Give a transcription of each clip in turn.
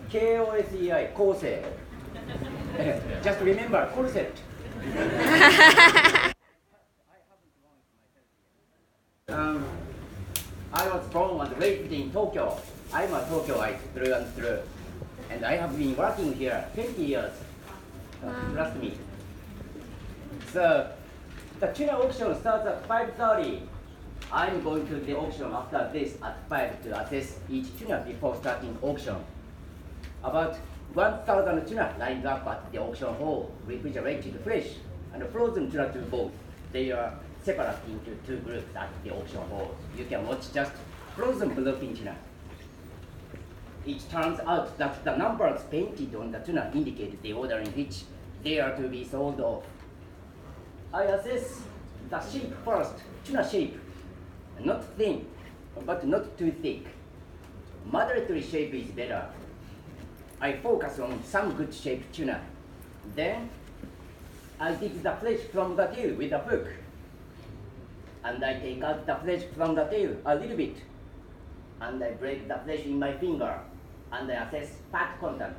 KOSEI, Kose. Just remember, concept. um, I was born and raised in Tokyo. I'm a Tokyoite through and through. And I have been working here 20 years. Trust me. So, the Tuna auction starts at 5:30. I'm going to the auction after this at 5 to assess each tuna before starting auction. About 1,000 tuna lined up at the auction hall, refrigerated fresh and frozen tuna to both. They are separate into two groups at the auction hall. You can watch just frozen bluefin tuna. It turns out that the numbers painted on the tuna indicate the order in which they are to be sold off. I assess the shape first, tuna shape. Not thin, but not too thick. Moderately shape is better. I focus on some good shaped tuna. Then I dig the flesh from the tail with a hook. And I take out the flesh from the tail a little bit. And I break the flesh in my finger. And I assess fat content.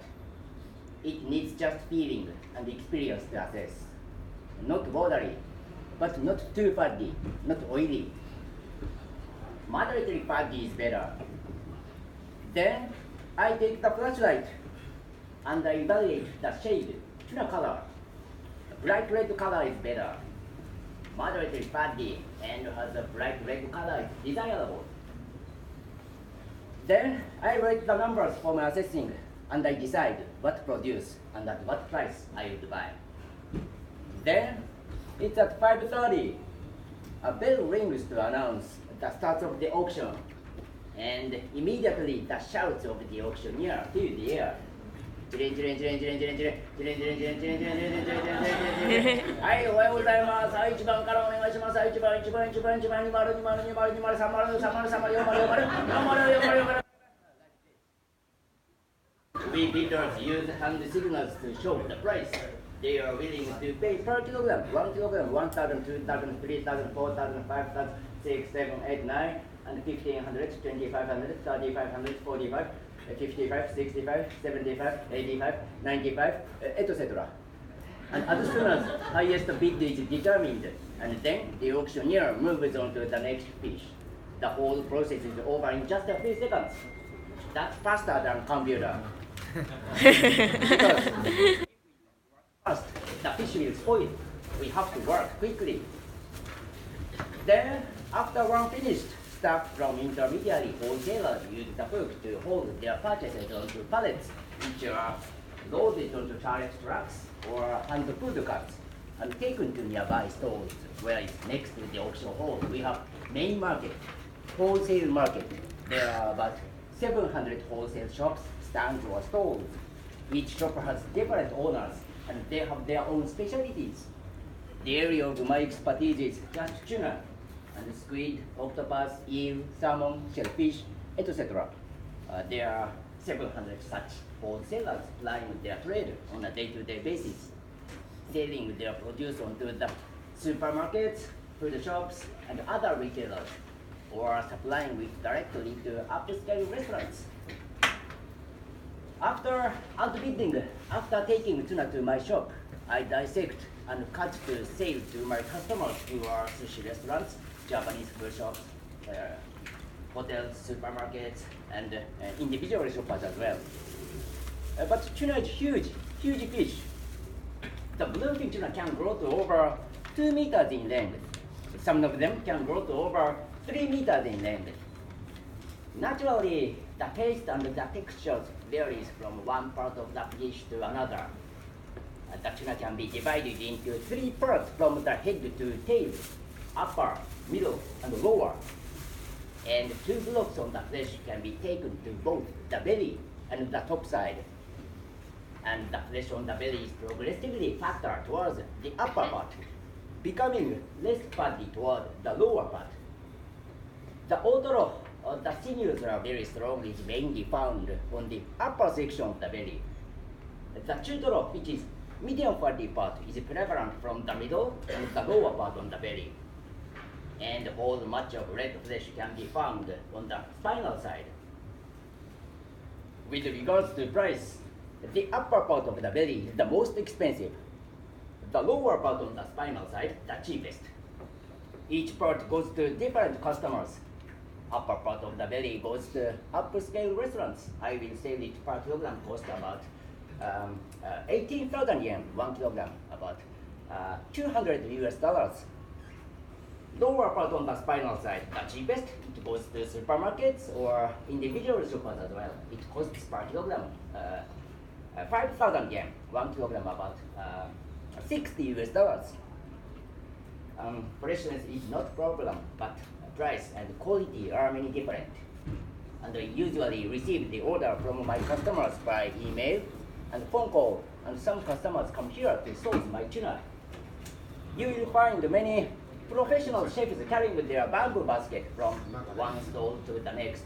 It needs just feeling and experience to assess. Not watery, but not too fatty, not oily. Moderately fatty is better. Then I take the flashlight and I evaluate the shade, tuna color. Bright red color is better. Moderately fatty and has a bright red color is desirable. Then I write the numbers for my assessing and I decide what produce and at what price I would buy. Then it's at 5:30. A bell rings to announce the start of the auction, and immediately the shouts of the auctioneer fill the air.はい、おはようございます。はい、1番からお願いします。はい、1番、2丸、2丸、2丸、2丸、2丸、3丸、3丸、3丸、4丸、4丸、4丸、4丸。We bidders use hand signals to show the price. They are willing to pay per kilogram. 1 kilogram, 1,000, 2,000, 3,000, 4,000, 5,000, 6, 7, 8, 9, and 1,500, 2,500, 3,500, 45, 55, 65, 75, 85, 95, etc. And as soon as highest bid is determined, and then the auctioneer moves on to the next fish. The whole process is over in just a few seconds. That's faster than computer. Because first, the fish will spoil. We have to work quickly. Then, after one finished, staff from intermediary wholesalers use the hook to hold their purchases onto pallets, which are loaded onto charret trucks or hand food carts and taken to nearby stores where it's next to the auction hall. We have main market, wholesale market. There are about 700 wholesale shops, stands or stalls. Each shop has different owners and they have their own specialties. The area of my expertise is just tuna and squid, octopus, eel, salmon, shellfish, etc. There are 700 such wholesalers plying their trade on a day-to-day basis, selling their produce onto the supermarkets, food shops, and other retailers, or supplying it directly to upscale restaurants. After outbidding, after taking tuna to my shop, I dissect and cut to sale to my customers who are sushi restaurants, Japanese food shops, hotels, supermarkets, and individual shoppers as well. But tuna is huge, huge fish. The bluefin tuna can grow to over 2 meters in length. Some of them can grow to over 3 meters in length. Naturally, the taste and the texture varies from one part of the fish to another. The tuna can be divided into 3 parts from the head to tail, upper, middle, and lower. And 2 blocks on the flesh can be taken to both the belly and the top side. And the flesh on the belly is progressively fatter towards the upper part, becoming less fatty toward the lower part. The otoro, the sinews are very strong, is mainly found on the upper section of the belly. The chutoro, which is medium fatty part, is prevalent from the middle and the lower part on the belly. And whole much of red flesh can be found on the spinal side. With regards to price, the upper part of the belly is the most expensive. The lower part on the spinal side, the cheapest. Each part goes to different customers. Upper part of the belly goes to upscale restaurants. I will sell it per kilogram cost about 18,000 yen, 1 kilogram, about 200 US dollars. Lower part on the spinal side, the cheapest, it goes to supermarkets or individual shoppers as well. It costs per kilogram 5,000 yen, 1 kilogram, about 60 US dollars. Freshness is not problem, but price and quality are many different. And I usually receive the order from my customers by email and phone call, and some customers come here to source my tuna. You will find many professional chefs carrying their bamboo basket from one stall to the next.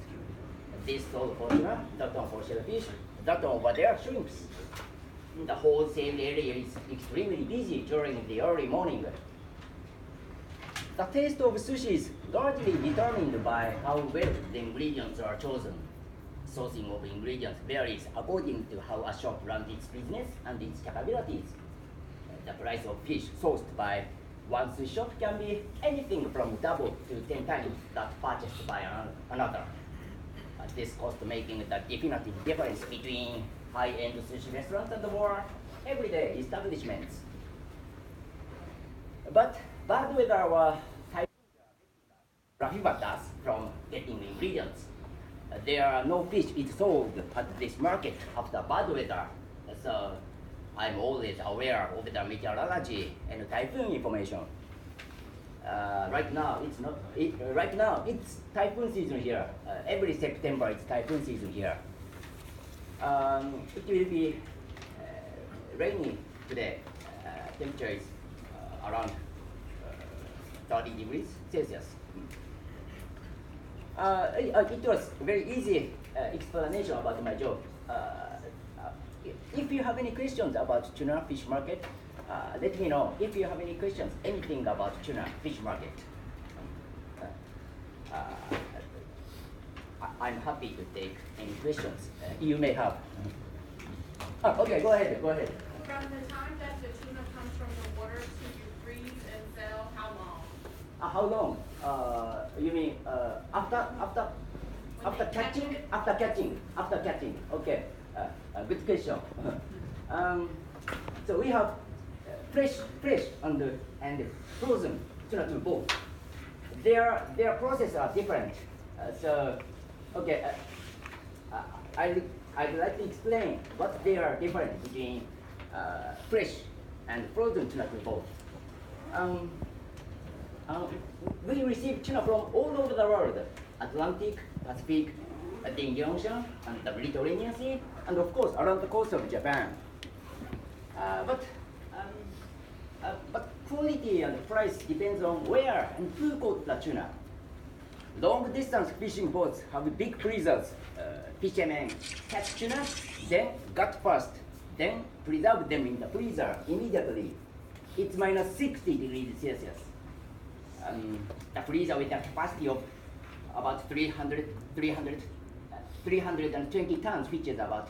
This stall for tuna, that one for shellfish, that one over there shrimps. The wholesale area is extremely busy during the early morning. The taste of sushi is largely determined by how well the ingredients are chosen. Sourcing of ingredients varies according to how a shop runs its business and its capabilities. The price of fish sourced by one sushi shop can be anything from double to 10 times that purchased by another. This cost making the definitive difference between high-end sushi restaurants and more everyday establishments. But bad weather or typhoons prohibit us from getting ingredients. There are no fish is sold at this market after bad weather, so I'm always aware of the meteorology and typhoon information. Right now it's typhoon season here. Every September it's typhoon season here. It will be rainy today. Temperature is around 30 degrees Celsius. It was very easy explanation about my job. If you have any questions about tuna fish market, let me know. If you have any questions, anything about tuna fish market, I'm happy to take any questions you may have. Okay, go ahead. From the time that the tuna comes from the water to you freeze and sell, how long? How long? You mean after catching? After catching. Okay. Good question. So we have fresh and frozen tuna to both. Their processes are different. So okay, I'd like to explain what they are different between fresh and frozen tuna to both. We receive tuna from all over the world: Atlantic, Pacific, the Indian Ocean, and the Mediterranean Sea, and of course around the coast of Japan. But quality and price depends on where and who caught the tuna. Long distance fishing boats have big freezers. Fishermen catch tuna, then gut first, then preserve them in the freezer immediately. It's minus 60 degrees Celsius. The freezer with a capacity of about 320 tons, which is about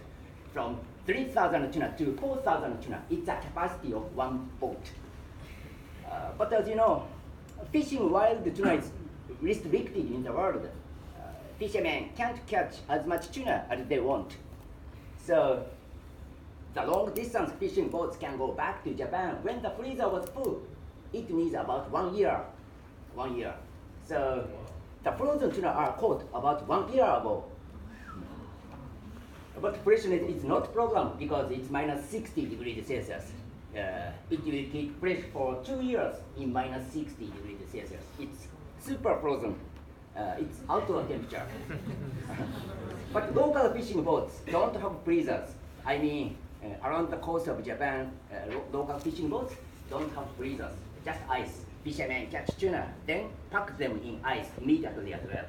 from 3,000 tuna to 4,000 tuna. It's a capacity of one boat. But as you know, fishing wild tuna is restricted in the world. Fishermen can't catch as much tuna as they want. So the long distance fishing boats can go back to Japan when the freezer was full. It needs about 1 year. So the frozen tuna are caught about 1 year ago. But freshness is not problem because it's minus 60 degrees Celsius. It will keep fresh for 2 years in minus 60 degrees Celsius. It's super frozen. It's outdoor temperature. But local fishing boats don't have freezers. I mean, around the coast of Japan, local fishing boats don't have freezers, just ice. Fishermen catch tuna, then pack them in ice immediately as well.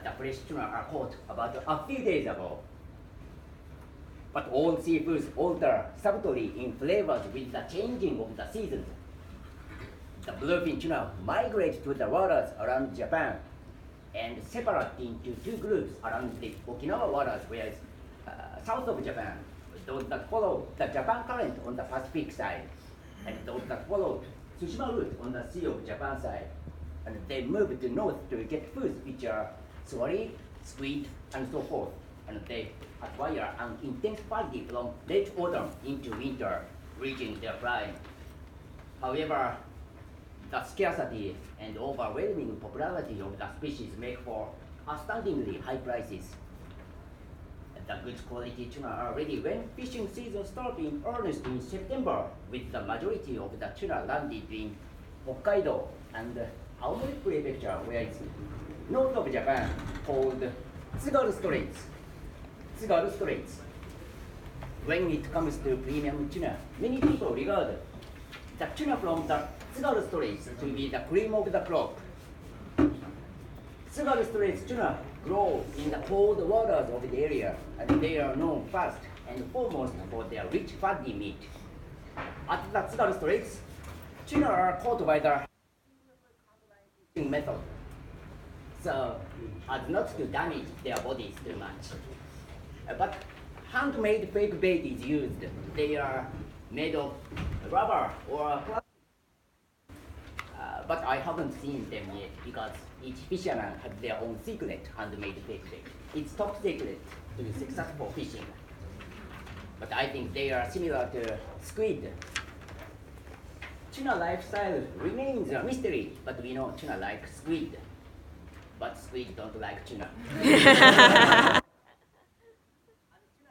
The fresh tuna are caught about a few days ago. But all seafoods alter subtly in flavors with the changing of the seasons. The bluefin tuna migrate to the waters around Japan and separate into two groups around the Okinawa waters, whereas south of Japan, those that follow the Japan current on the Pacific side, and those that follow Tsushima route on the Sea of Japan side. And they move to north to get foods which are swari, squid, and so forth. And they acquire an intense quality from late autumn into winter, reaching their prime. However, the scarcity and overwhelming popularity of the species make for astoundingly high prices. The good quality tuna are ready when fishing season starts in earnest in September, with the majority of the tuna landed in Hokkaido and Aomori Prefecture, where it's north of Japan, called Tsugaru Straits. Tsugaru Straits. When it comes to premium tuna, many people regard the tuna from the Tsugaru Straits to be the cream of the crop. Tsugaru Straits tuna grow in the cold waters of the area, and they are known first and foremost for their rich fatty meat. At the Tsugaru Straits, tuna are caught by the fishing method, so as not to damage their bodies too much. But handmade fake bait is used. They are made of rubber or plastic. But I haven't seen them yet because each fisherman has their own secret handmade fake bait. It's top secret to successful fishing. But I think they are similar to squid. Tuna lifestyle remains a mystery, but we know tuna like squid. But squid don't like tuna. And tuna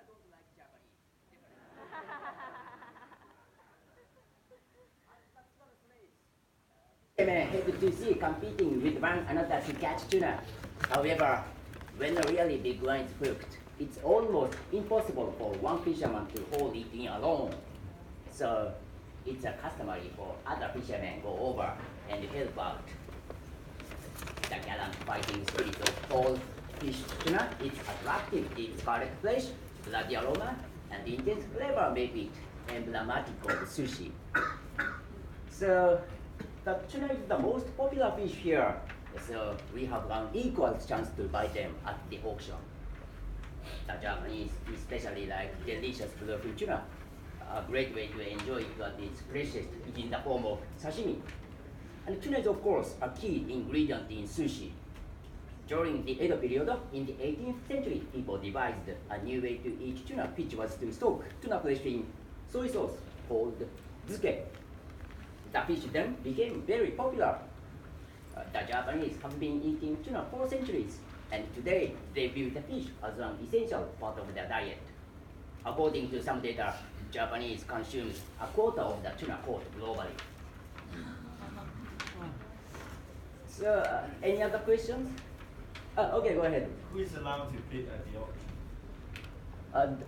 don't like Japanese. Fishermen head to sea competing with one another to catch tuna. However, when a really big one is hooked, it's almost impossible for one fisherman to hold it in alone. So it's a customary for other fishermen go over and help out. The gallant fighting spirit of tall fish tuna is attractive. Its scarlet flesh, bloody aroma, and intense flavor make it emblematic of sushi. So the tuna is the most popular fish here, so we have an equal chance to buy them at the auction. The Japanese especially like delicious bluefin tuna. A great way to enjoy it at its freshest is in the form of sashimi. And tuna is of course a key ingredient in sushi. During the Edo period, in the 18th century, people devised a new way to eat tuna, which was to soak tuna flesh in soy sauce called tsuke. The fish then became very popular. The Japanese have been eating tuna for centuries, and today they view the fish as an essential part of their diet. According to some data, Japanese consumes a quarter of the tuna caught globally. So, any other questions? Okay, go ahead. Who is allowed to bid at the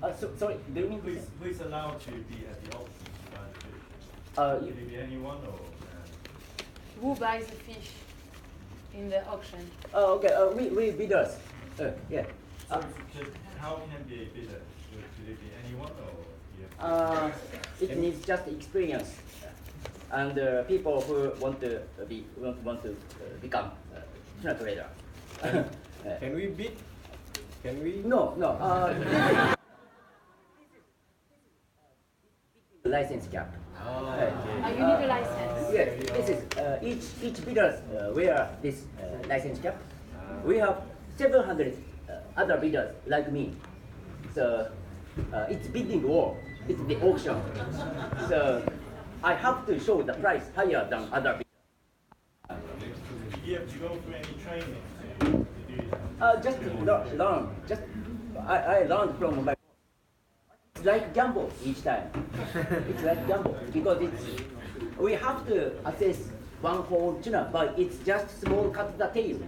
auction? Sorry, do you mean Who is allowed to be at the auction to buy the fish? Can it be anyone or? Who buys the fish in the auction? Okay, we bidders. Yeah. So how can be a bidder? Should it be anyone or? It needs just experience, and people who want to become tuna trader. Can we bid? Can we? No. This is license cap. You need a license. Yes, this is each bidders wear this license cap. We have 700 other bidders like me. So it's bidding war. It's the auction. So I have to show the price higher than other bidders. Do you have to go through any training to do that? Just learn. I learned from my. It's like gamble each time. It's like gamble because we have to assess one whole tuna, but it's just small cut the tail.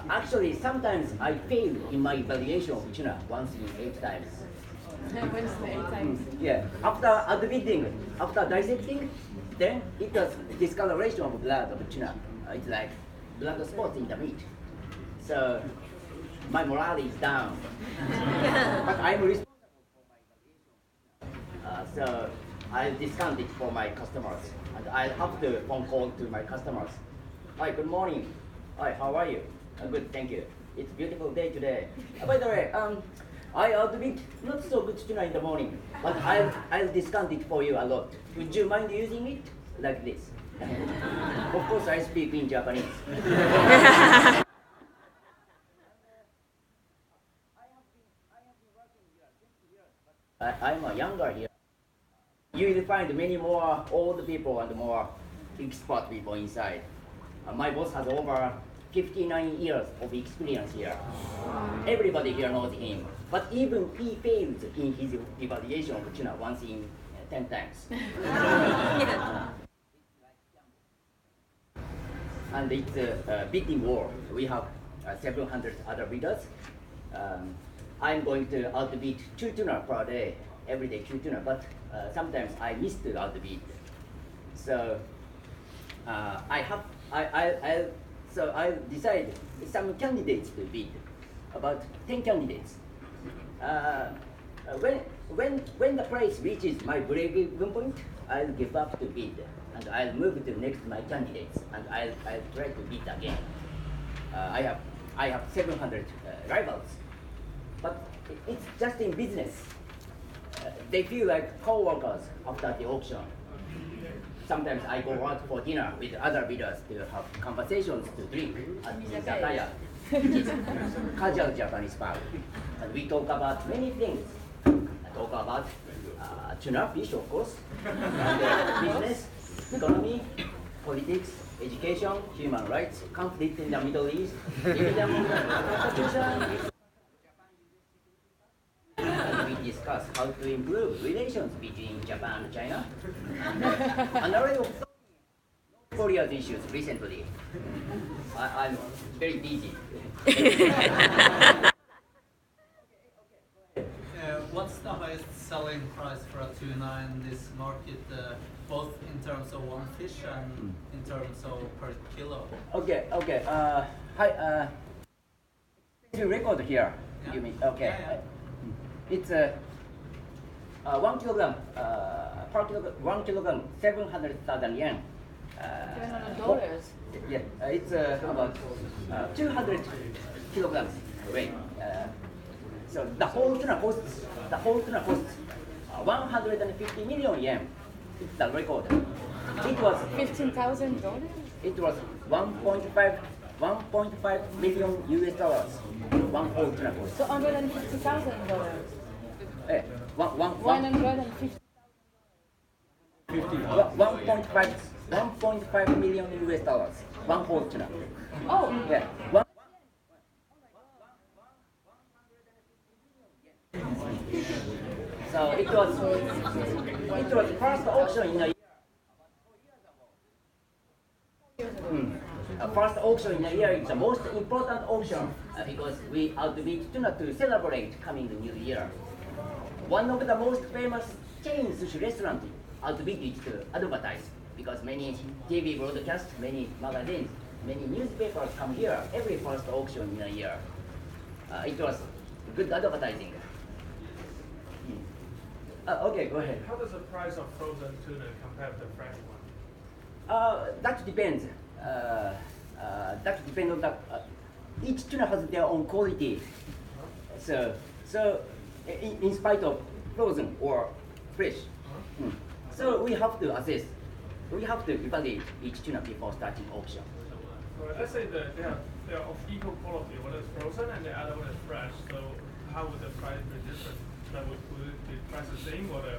Actually, sometimes I fail in my evaluation of tuna once in 8 times. Once in 8 times. Yeah. After admitting, after dissecting, then it was discoloration of blood of tuna. It's like blood spots in the meat. So my morale is down. But I'm responsible for my evaluation. So I discount it for my customers, and I have to phone call to my customers. Hi, good morning. Hi, how are you? Good, thank you. It's a beautiful day today. By the way, I admit not so good tuna in the morning, but I'll discount it for you a lot. Would you mind using it like this? Of course, I speak in Japanese. I'm a younger here. You will find many more old people and more expert people inside. My boss has over 59 years of experience here. Everybody here knows him, but even he fails in his evaluation of tuna once in 10 times. And it's a bidding war. We have 700 other bidders. I'm going to outbid 2 tuna per day, every day 2 tuna, but sometimes I miss to outbid. So I decide some candidates to bid, about 10 candidates. When the price reaches my break-even point, I'll give up to bid, and I'll move to next my candidates, and I'll try to bid again. I have 700 rivals, but it's just in business. They feel like co-workers after the auction. Sometimes I go out for dinner with other bidders to have conversations to drink at the izakaya, which is casual Japanese bar. And we talk about many things. I talk about tuna fish, of course, and, business, economy, politics, education, human rights, conflict in the Middle East, dividend constitution. We discuss how to improve relations between Japan and China. And already North Korea's issues recently. I'm very busy. What's the highest selling price for a tuna in this market, both in terms of one fish and in terms of per kilo? Okay. Hi. You record here. Yeah. You mean okay? Yeah. It's 1 kilogram. Per kilogram, 1 kilogram, 700,000 yen. $700. Yeah, it's about 200 kilograms weight. So the whole tuna costs 150 million yen. It's the record. It was $15,000? It was 1.5 million US dollars. One whole tuna cost. So $150,000. 150. 1.5 million US dollars. One whole tuna. Oh, Yeah. So it was first auction in a year. First auction in a year is the most important auction because we outbid tuna to celebrate coming New Year. One of the most famous chain sushi restaurants outbid it to advertise because many TV broadcasts, many magazines, many newspapers come here every first auction in a year. It was good advertising. Okay, go ahead. How does the price of frozen tuna compare with the fresh one? That depends. That depends on the. Each tuna has their own quality. So in spite of frozen or fresh, so we have to assess. We have to evaluate each tuna before starting auction. Well, let's say that they are of equal quality. One is frozen and the other one is fresh. So how would the price be different? Would the price the same, or the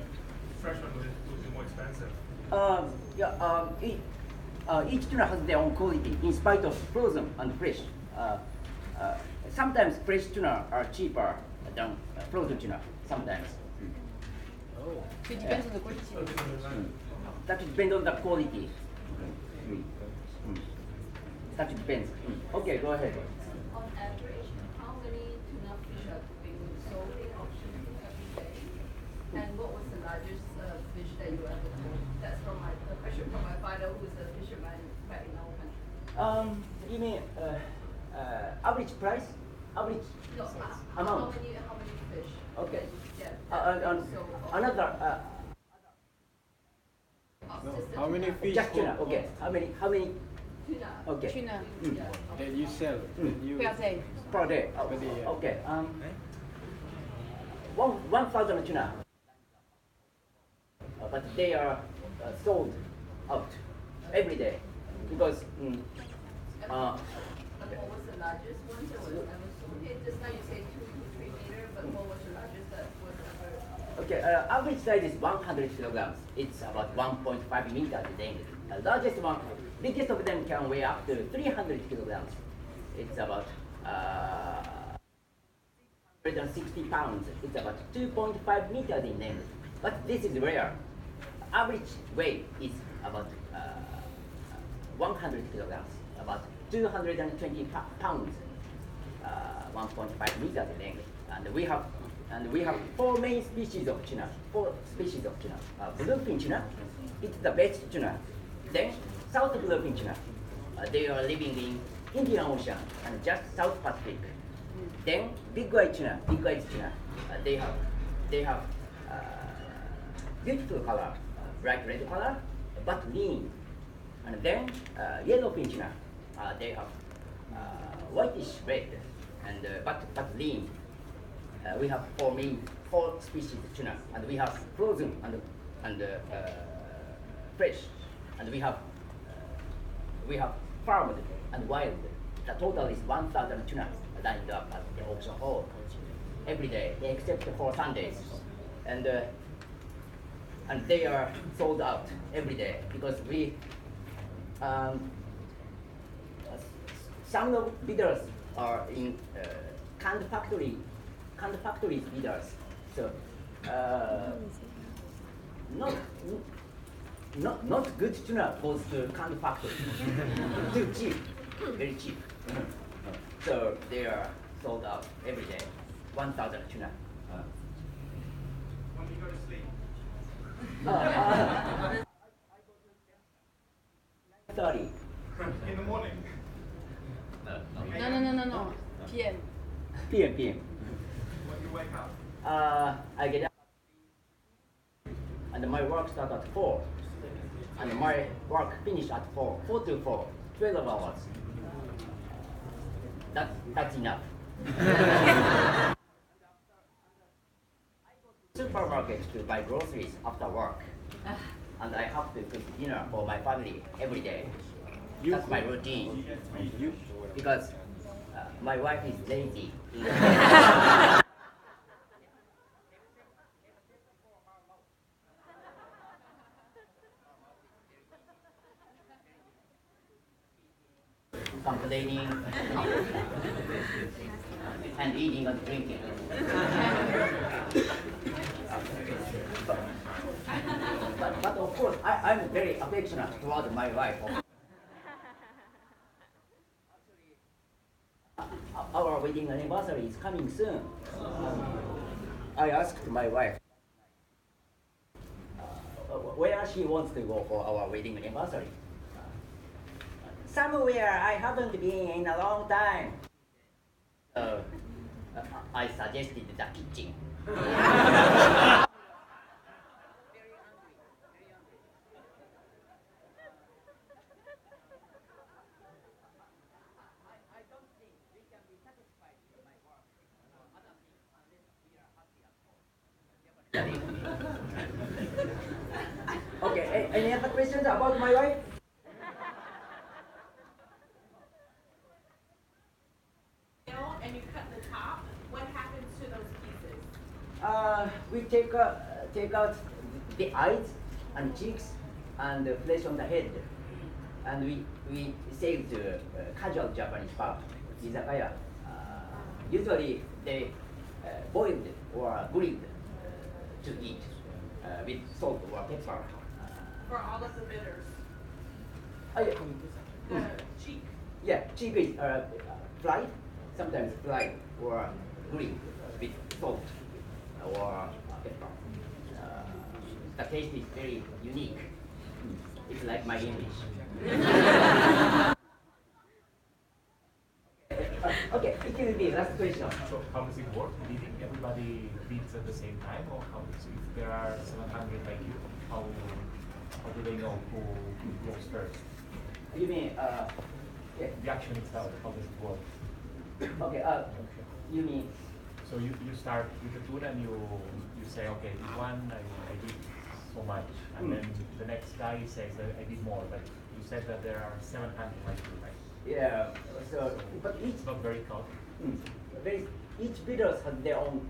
fresh one would be more expensive? Each tuna has their own quality in spite of frozen and fresh. Sometimes fresh tuna are cheaper than frozen tuna. Sometimes. it depends on the quality. That depends on the quality. That depends. Okay, go ahead. On average, how many tuna fish are being sold in auction every day? And what was the largest fish that you ever caught? That's from a question from my father, who is a fisherman back in our country. You mean average price? Average No, amount? how many fish? Okay. Yeah. Another. How many fish? Just tuna. Okay. How many? Tuna. Okay. Tuna. that you sell? That you Per day. Per day. Per day, yeah. Okay. 1,000 tuna. But they are sold out every day because And what was the largest one that was ever sold? Okay, just now you say 2 to 3 meter, but what was the largest that was ever? okay, average size is 100 kilograms. It's about 1.5 meters length. The largest one, biggest of them can weigh up to 300 kilograms. It's about 160 pounds. It's about 2.5 meters in length. But this is rare. Average weight is about 100 kilograms, about 220 pounds, 1.5 meters in length. And we have 4 main species of tuna. 4 species of tuna. Bluefin tuna, it's the best tuna. Then South bluefin tuna, they are living in Indian Ocean and just South Pacific. Then big white tuna, they have beautiful color, bright red color, but lean. And then yellowfin tuna, they have whitish red and but lean. We have 4 species of tuna, and we have frozen and fresh, and we have farmed and wild. The total is 1,000 tuna lined up at the auction hall every day, except for Sundays, and they are sold out every day because we some of bidders are in canned factories bidders. So not good tuna goes to canned factory. Too cheap, very cheap. So they are sold out every day. 1,000 tuna. When you go to sleep? 9:30 In the morning? No. PM. p.m. When you wake up? I get up and my work starts at 4, and my work finish at 4 to 4, 12 hours. That's enough. Supermarket to buy groceries after work, and I have to cook dinner for my family every day. That's my routine. Because my wife is lazy. Complaining and eating and drinking. But of course, I'm very affectionate toward my wife. Our wedding anniversary is coming soon. I asked my wife where she wants to go for our wedding anniversary. Somewhere I haven't been in a long time. I suggested the kitchen. Okay, any other questions about my wife? And you cut the top, what happens to those pieces? We take out the eyes and cheeks and the flesh on the head, and we sell to casual Japanese pub, izakaya. Usually they boiled or grilled to eat with salt or pepper. For all of the bidders? Yeah. The cheek? Yeah, cheek is fried, sometimes fried or grilled with salt or pepper. The taste is very unique. It's like my English. Okay, it will be last question. So how does it work? Bidding? Everybody bids at the same time, or how? So if there are 700 like you, how do they know who goes first? You mean The action itself, how does it work? okay? You mean So you start with the tuna and you say, okay, this one I did so much, and then the next guy says that I did more. But you said that there are 700 like you, right? Yeah. So, but each It's not very common. each bidders have their own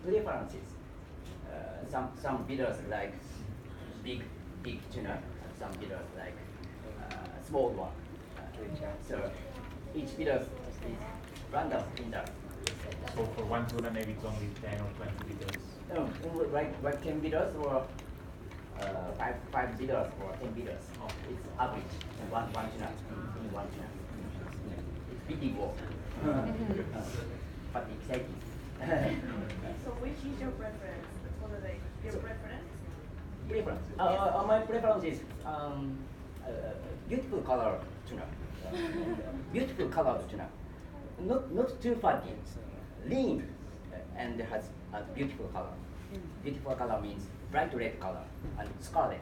preferences. Some bidders like big tuna, and some bidders like small one. So each bidder is random in that. So for one tuna, maybe it's only 10 or 20 bidders. No, like 10 bidders or five bidders or 10 bidders. Oh. It's average. One tuna in one tuna. It's pretty work. But exciting. So which is your preference? What are they? Your preference? Preference. My preference is beautiful color tuna. Beautiful color tuna. Not too fatty. Lean and has a beautiful color. Beautiful color means bright red color and scarlet.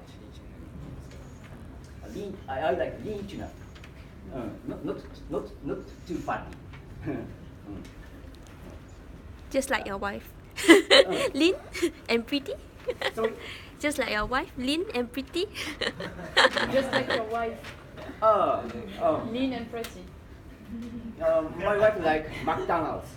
Lean. I like lean tuna. Not too fatty. Just like your wife. Lean and pretty. Sorry. Just like your wife, lean and pretty. Just like your wife, lean and pretty. My wife like McDonald's.